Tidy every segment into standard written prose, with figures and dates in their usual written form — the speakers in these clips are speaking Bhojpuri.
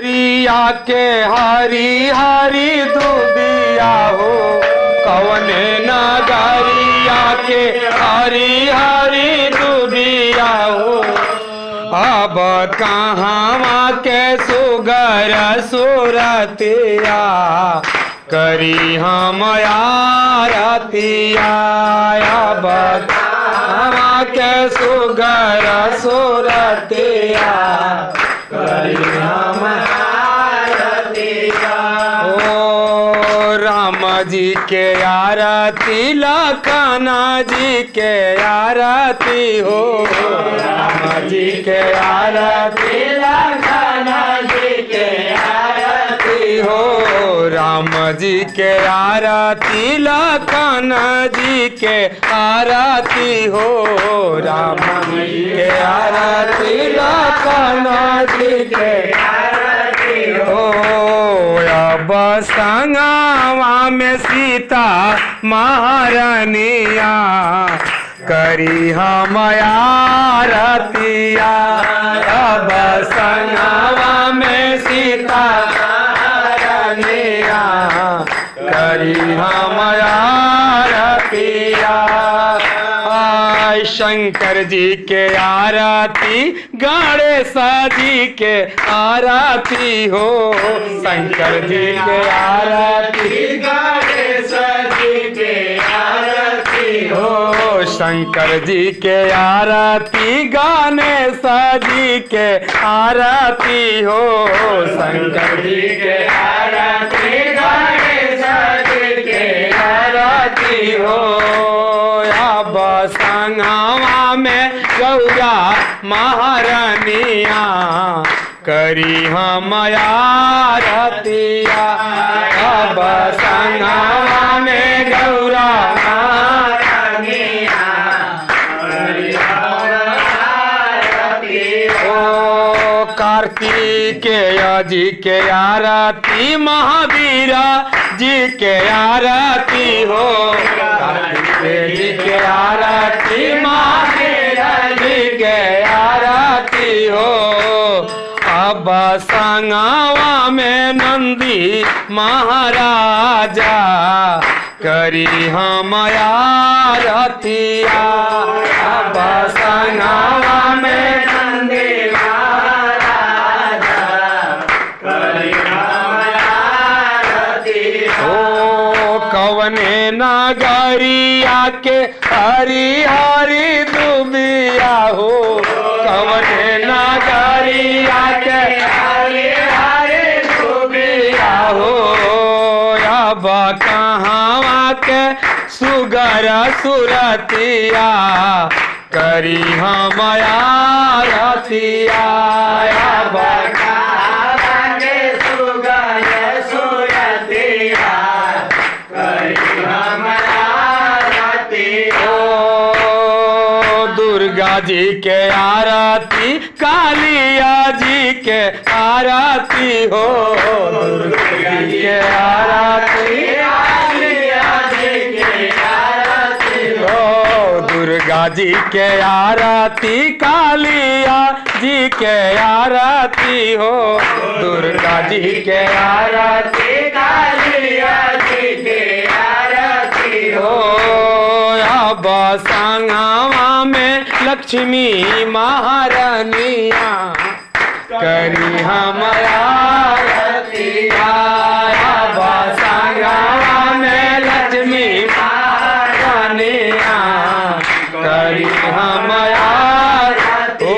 रिया के हरी हरी दुबिया हो कवने नगरिया के हरी हरी दुबिया हो अब कहाँ के सुगर सुरतिया करी हम आरतिया अब कहाँ के सुगर सुरतिया करी हम आरतिया। ओ राम जी के आरती लखन जी के आरती हो राम जी के आरती लखन जी के आरती हो राम जी के आरती लखन जी के आरती हो राम जी के आरती लखन जी के आरती हो। अब संगवा में सीता महारानिया करी हम आरतिया अब संगवा में सीता महारानिया करी हम आरतिया। शंकर जी के आरती गणेश जी के आरती हो शंकर जी के आरती गणेश जी के आरती हो शंकर जी के आरती गणेश जी के आरती हो शंकर जी के आरती गणेश जी के आरती हो। अब संगवा में गौरा महारानिया करी हम आरतिया अब संगवा में गौरा महारानिया करी हम आरतिया। ओ कार्तिकेय जी के आरती महावीर जी के आरती हो कार्तिकेय जी के आरती महावीर जी के आरती हो अब संगवा में नंदी महाराजा करी हम आरतिया अब संगवा में नंदी महाराजा करी हम आरतिया। ओ कवने नगरिया के हरी हरी दुबिया हो कवने नगरिया के हरी हरी दुबिया हो अब कहाँ के सुगर सुरतिया करी हम आरतिया अब कहाँ के सुगर सुरतिया करी हम आरतिया। दुर्गा जी के आरती कालिया जी के आरती हो दुर्गा जी के आरती कालिया जी के आरती हो दुर्गा जी के आरती कालिया जी के आरती हो दुर्गा जी के आरती कालिया जी के आरती हो। अब संगवा में लक्ष्मी महारानिया करी हम आरतिया अब संगवा में लक्ष्मी महारानिया करी हम आरती। ओ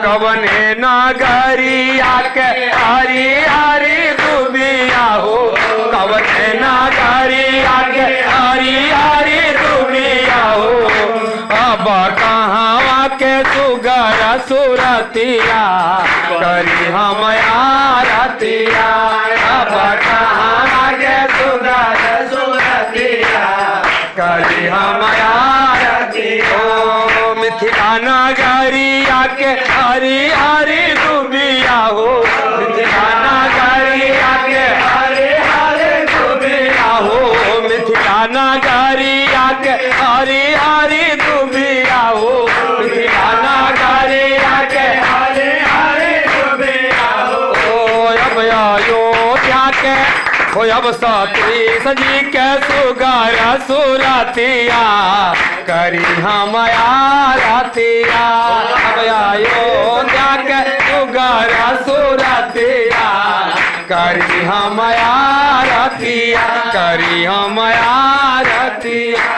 कवने नगरिया के हरी हरी दुबिया हो कवने नगरिया के हरी हरी दुबिया हो अब कहाँ के सुगर सुरतिया करी हम आरतिया अब कहाँ के सुगर सुरतिया करी हम आरती। ओ मिथिला नगरिया के हरी हरी दुबिया हो मिथिला नगरिया के हरी हरी दुबिया हो मिथिला नगरिया के हरी हरी दुबिया हो मिथिला नगरिया के हरी हरी दुबिया हो। अब अयोध्या के हो अब सती सजी के सुगर सुरतिया करी हम आरतिया अब अयोध्या के सुगर सुरतिया करी हम आरतिया करी हम आरतिया।